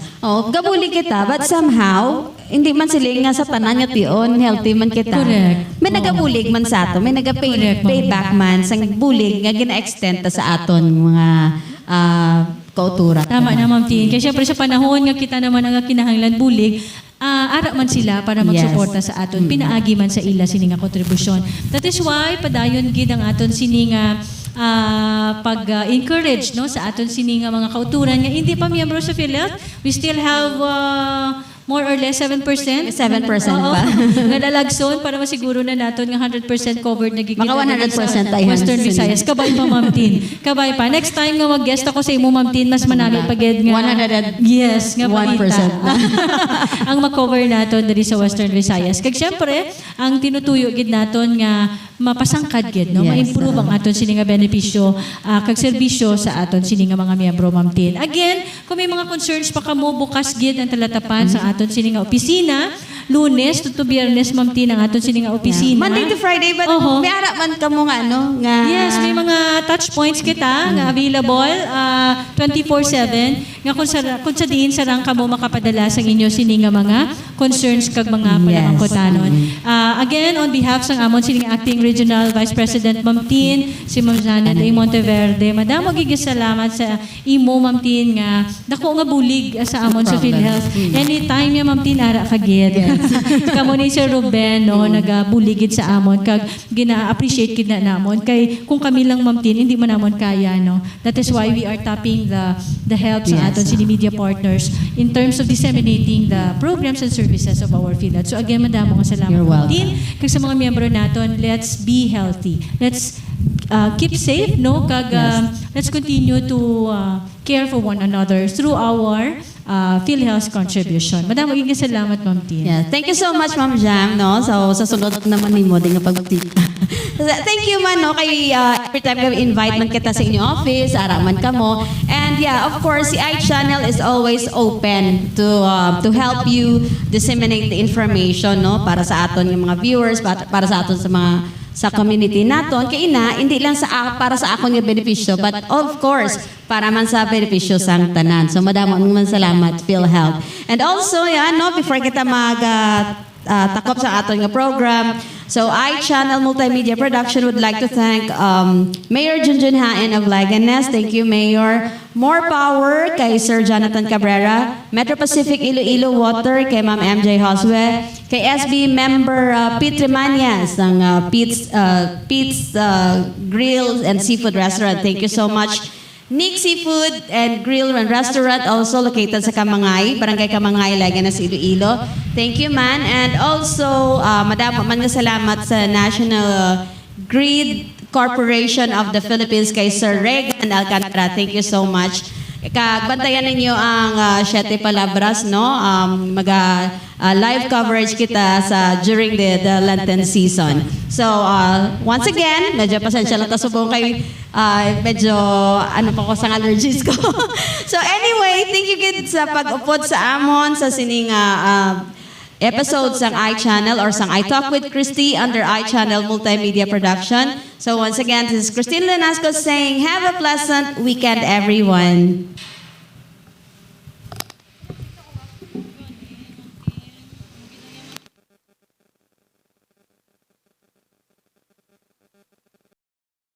Gabulig kita but somehow hindi man sila nga sa tanan nga tion healthy man kita. Correct. May nagabulig man sa ato, may nagapay-back man sang bulig nga gina-extend ta sa aton mga kauturan. Tama na Ma'am Tin. Kaya syempre sa panahon nga kita naman ang kinahanglan bulig, ara man sila para magsuporta sa aton. Pinaagi man sa ila sini nga kontribusyon. That is why padayon gid ang aton sini nga pag-encourage no sa aton sini nga mga kauturan nga hindi pa miyembro sa PhilHealth. We still have more or less 7%. 7% pa. Nadalagson para masiguro na naton nga 100% covered na gigit. Maka 100% tayo. Western Visayas. Kabay pa Ma'am Tin. Kabay pa. Next time nga mag-guest ako sa imo Ma'am Tin, mas manami pagid nga 100%. Yes, nga 1% balita. Ang ma-cover naton diri sa Western Visayas. Kag syempre, ang tinutuyo gid naton nga mapasangkad gid no, ma-improve ang aton sini nga benepisyo kag serbisyo sa aton sini nga mga miyembro Ma'am Tin. Again, kung may mga concerns pa kamo bukas gid ang talatapan sa aton sini nga opisina, Lunes to Biyernes Ma'am Tin ang aton sini nga opisina. Monday to Friday but may ara man kamo nga nga yes, may mga touch points kita nga available 24/7 nga kung sa diin sarang kamo makapadala sa inyo sini nga mga concerns kag mga panangkotanon. Again, on behalf sang amon sini nga acting Regional Vice President Ma'am Tin, si Ma'am Janet A. Monteverde, madamo gigis salamat sa imo Ma'am Tin nga dako nga bulig sa amon sa PhilHealth. Anytime ya Ma'am Tin ara kagid. Kamo ni Sir Ruben no nagabuligid sa amon kag gina-appreciate gid na namon kay kung kami lang Ma'am Tin hindi man namon kaya no. That is why we are tapping the help sa aton sini media partners in terms of disseminating the programs and services of our PhilHealth. So again madamo nga salamat Ma'am Tin kag sa mga miyembro naton. Let's be healthy. Let's keep safe no kag let's continue to care for one another through our PhilHealth contribution. Madam, magiging salamat, Ma'am Tin. Yeah. Thank you so much, Ma'am Jam, no? So, sa sunod naman ni mo, din nga pagbutik. Thank you man, no? Kay every time kami invite man kita sa inyong office, araman ka mo. And yeah, of course, si iChannel is always open to help you disseminate the information, no? Para sa aton yung mga viewers, para sa aton sa community naton kay hindi lang para sa akon nga benepisyo but of course para man sa benepisyo sang tanan. So madamo man salamat PhilHealth. And also before kita takop sa aton nga program, so iChannel Multimedia Production would like to thank Mayor Junjun Hain of Leganes. Thank you, Mayor. More power kay Sir Jonathan Cabrera. Metro Pacific Iloilo Water kay Ma'am MJ Josue. Kay SB member Pete Remanias ng Pete's Grill and Seafood Restaurant. Thank you so much. Nick Seafood and Grill and Restaurant also located sa Kamangay, Barangay Kamangay, Leganes, Iloilo. Thank you, man. And also, madamo man nga salamat sa National Grid Corporation of the Philippines kay Sir Regan Alcantara. Thank you so much. Kagbantayan ninyo ang Siete Palabras, no? Live coverage kita during the Lenten season. So, once again, medyo pasensya lang tasubong kay medyo ano pa ko sa allergies ko. So anyway, thank you gid sa pag-upod sa amon sa sining episodes ng iChannel or sang I Talk with Christy under iChannel Multimedia Production. So once again, this is Christine Lenasco saying, have a pleasant weekend, everyone.